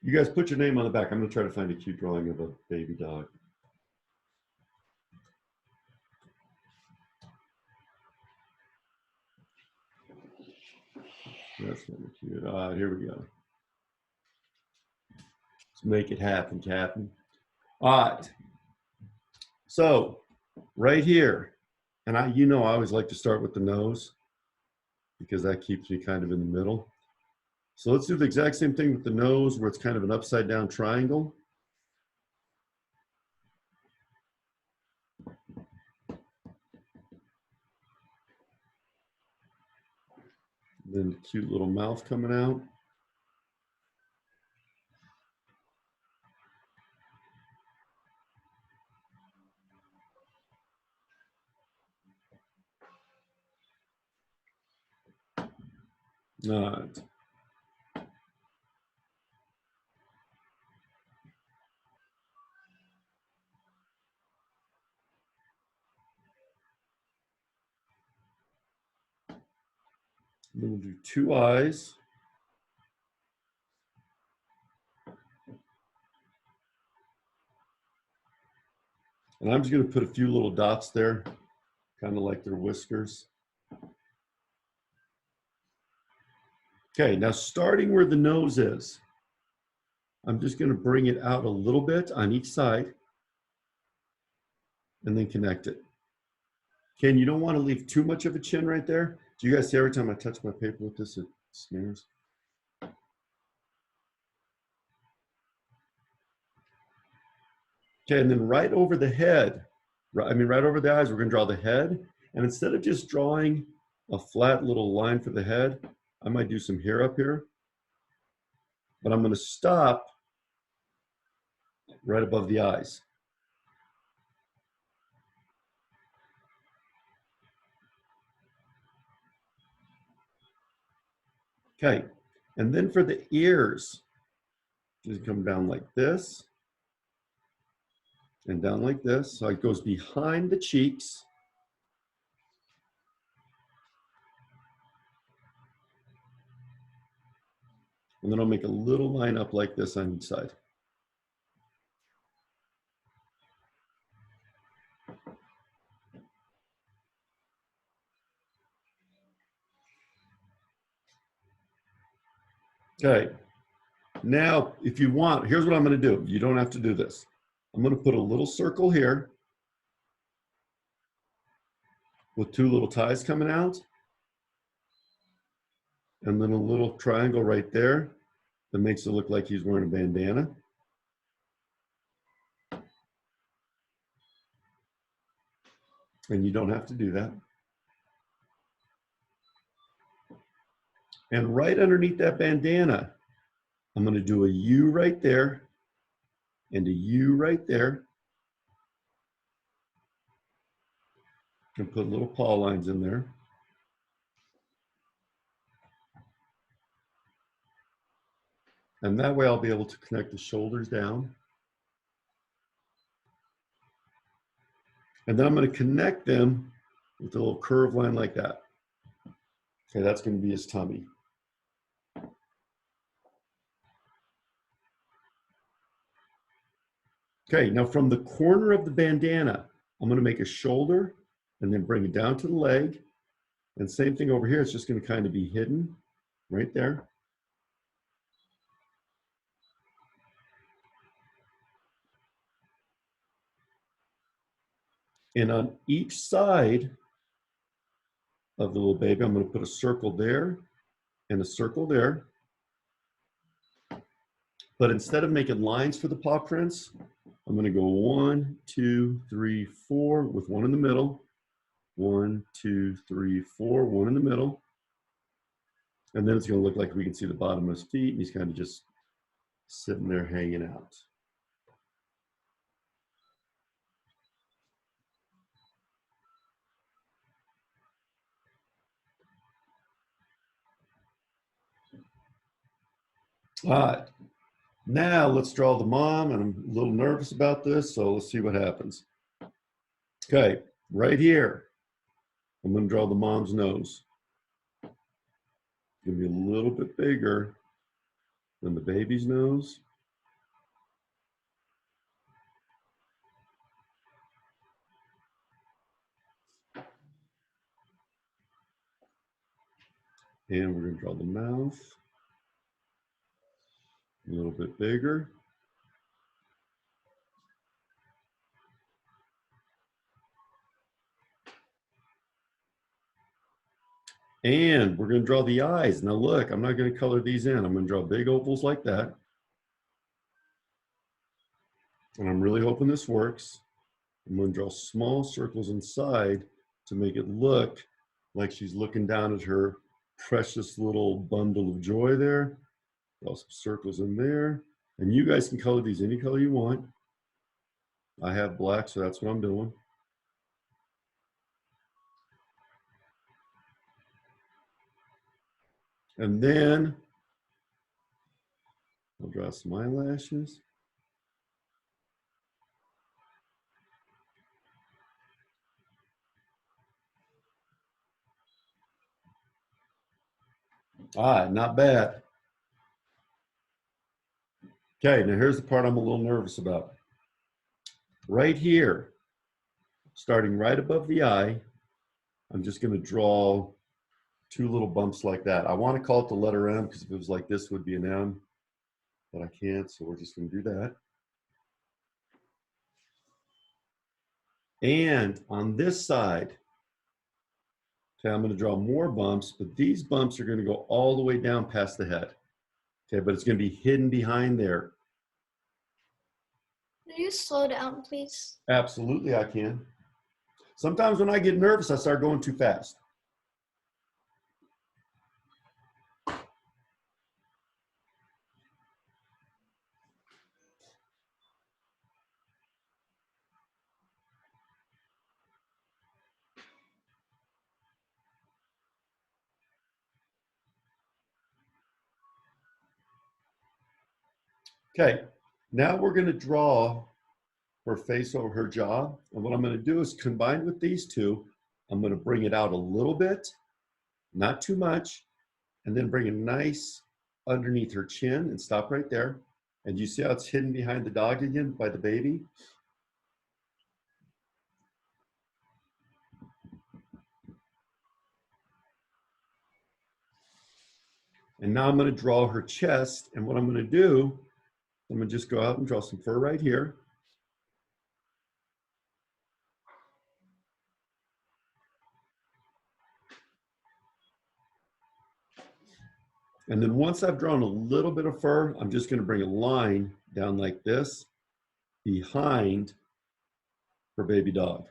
You guys put your name on the back. I'm going to try to find a cute drawing of a baby dog. That's kind of cute. Here we go. Let's make it happen, Captain. All right. So right here, and I always like to start with the nose because that keeps me kind of in the middle. So let's do the exact same thing with the nose where it's kind of an upside down triangle. Then the cute little mouth coming out. All right. Then we'll do 2 eyes. And I'm just going to put a few little dots there, kind of like their whiskers. Okay, now starting where the nose is, I'm just going to bring it out a little bit on each side and then connect it. Ken, you don't want to leave too much of a chin right there. Do you guys see every time I touch my paper with this, it smears? Okay, and then right over the head, right over the eyes, we're going to draw the head. And instead of just drawing a flat little line for the head, I might do some hair up here. But I'm going to stop right above the eyes. Okay, and then for the ears, just come down like this and down like this. So it goes behind the cheeks. And then I'll make a little line up like this on each side. Okay, now if you want, here's what I'm going to do. You don't have to do this. I'm going to put a little circle here with 2 little ties coming out. And then a little triangle right there that makes it look like he's wearing a bandana. And you don't have to do that. And right underneath that bandana, I'm going to do a U right there and a U right there. And put little paw lines in there. And that way I'll be able to connect the shoulders down. And then I'm going to connect them with a little curved line like that. Okay, that's going to be his tummy. Okay, now from the corner of the bandana, I'm going to make a shoulder and then bring it down to the leg. And same thing over here, it's just going to kind of be hidden right there. And on each side of the little baby, I'm going to put a circle there and a circle there. But instead of making lines for the paw prints, I'm going to go 1, 2, 3, 4 with 1 in the middle. 1, 2, 3, 4, 1 in the middle. And then it's going to look like we can see the bottom of his feet, and he's kind of just sitting there hanging out. All right, now let's draw the mom, and I'm a little nervous about this, so let's see what happens. Okay, right here, I'm going to draw the mom's nose. It's going to be a little bit bigger Then the baby's nose. And we're going to draw the mouth a little bit bigger. And we're going to draw the eyes. Now look, I'm not going to color these in. I'm going to draw big ovals like that. And I'm really hoping this works. I'm going to draw small circles inside to make it look like she's looking down at her precious little bundle of joy there. Draw some circles in there. And you guys can color these any color you want. I have black, so that's what I'm doing. And then I'll draw some eyelashes. All right, not bad. Okay, now here's the part I'm a little nervous about. Right here, starting right above the eye, I'm just going to draw two little bumps like that. I want to call it the letter M because if it was like this, it would be an M, but I can't, so we're just going to do that. And on this side, okay, I'm going to draw more bumps, but these bumps are going to go all the way down past the head. Okay, but it's going to be hidden behind there. Can you slow down, please? Absolutely, I can. Sometimes when I get nervous, I start going too fast. Okay, now we're going to draw her face over her jaw. And what I'm going to do is combine with these two, I'm going to bring it out a little bit, not too much, and then bring it nice underneath her chin and stop right there. And you see how it's hidden behind the dog again by the baby? And now I'm going to draw her chest. And what I'm going to do, I'm going to just go out and draw some fur right here. And then once I've drawn a little bit of fur, I'm just going to bring a line down like this behind her baby dog.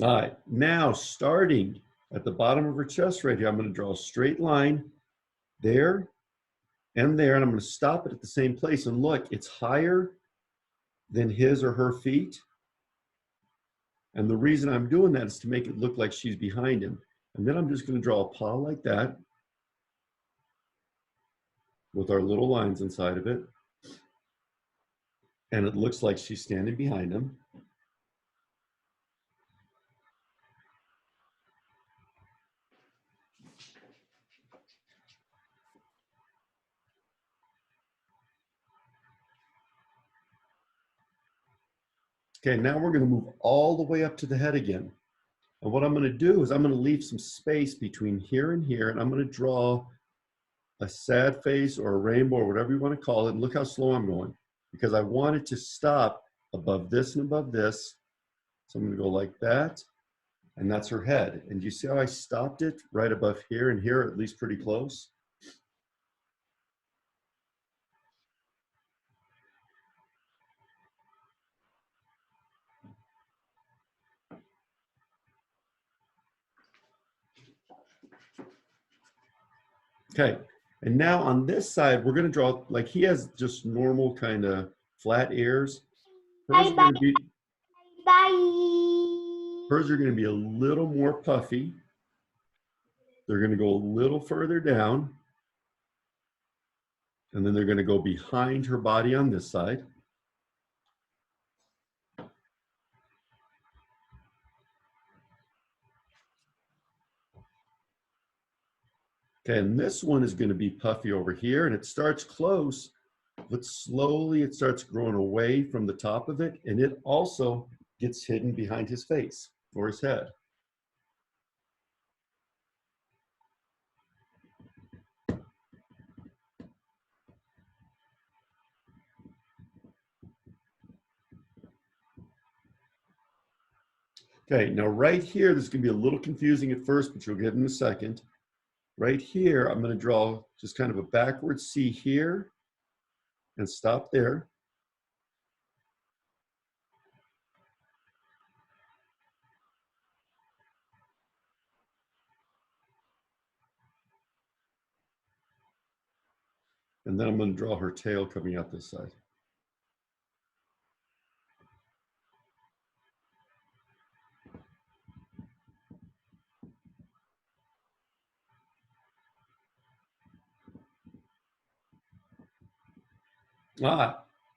All right, now starting at the bottom of her chest right here, I'm going to draw a straight line there and there, and I'm going to stop it at the same place. And look, it's higher than his or her feet. And the reason I'm doing that is to make it look like she's behind him. And then I'm just going to draw a paw like that with our little lines inside of it. And it looks like she's standing behind him. Okay, now we're going to move all the way up to the head again. And what I'm going to do is I'm going to leave some space between here and here, and I'm going to draw a sad face or a rainbow or whatever you want to call it. And look how slow I'm going, because I want it to stop above this and above this. So I'm going to go like that, and that's her head. And you see how I stopped it right above here and here, at least pretty close? Okay, and now on this side, we're going to draw, like he has just normal kind of flat ears. Hers are going to be, hers are going to be a little more puffy. They're going to go a little further down. And then they're going to go behind her body on this side. Okay, and this one is going to be puffy over here, and it starts close, but slowly it starts growing away from the top of it, and it also gets hidden behind his face or his head. Okay, now right here, this is going to be a little confusing at first, but you'll get in a second. Right here, I'm going to draw just kind of a backward C here and stop there. And then I'm going to draw her tail coming out this side.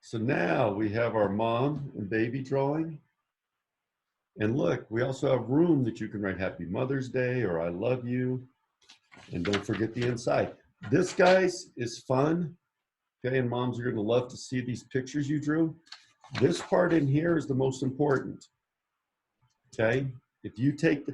So now we have our mom and baby drawing. And look, we also have room that you can write Happy Mother's Day or I love you. And don't forget the inside. This, guys, is fun. Okay, and moms are going to love to see these pictures you drew. This part in here is the most important. Okay, if you take the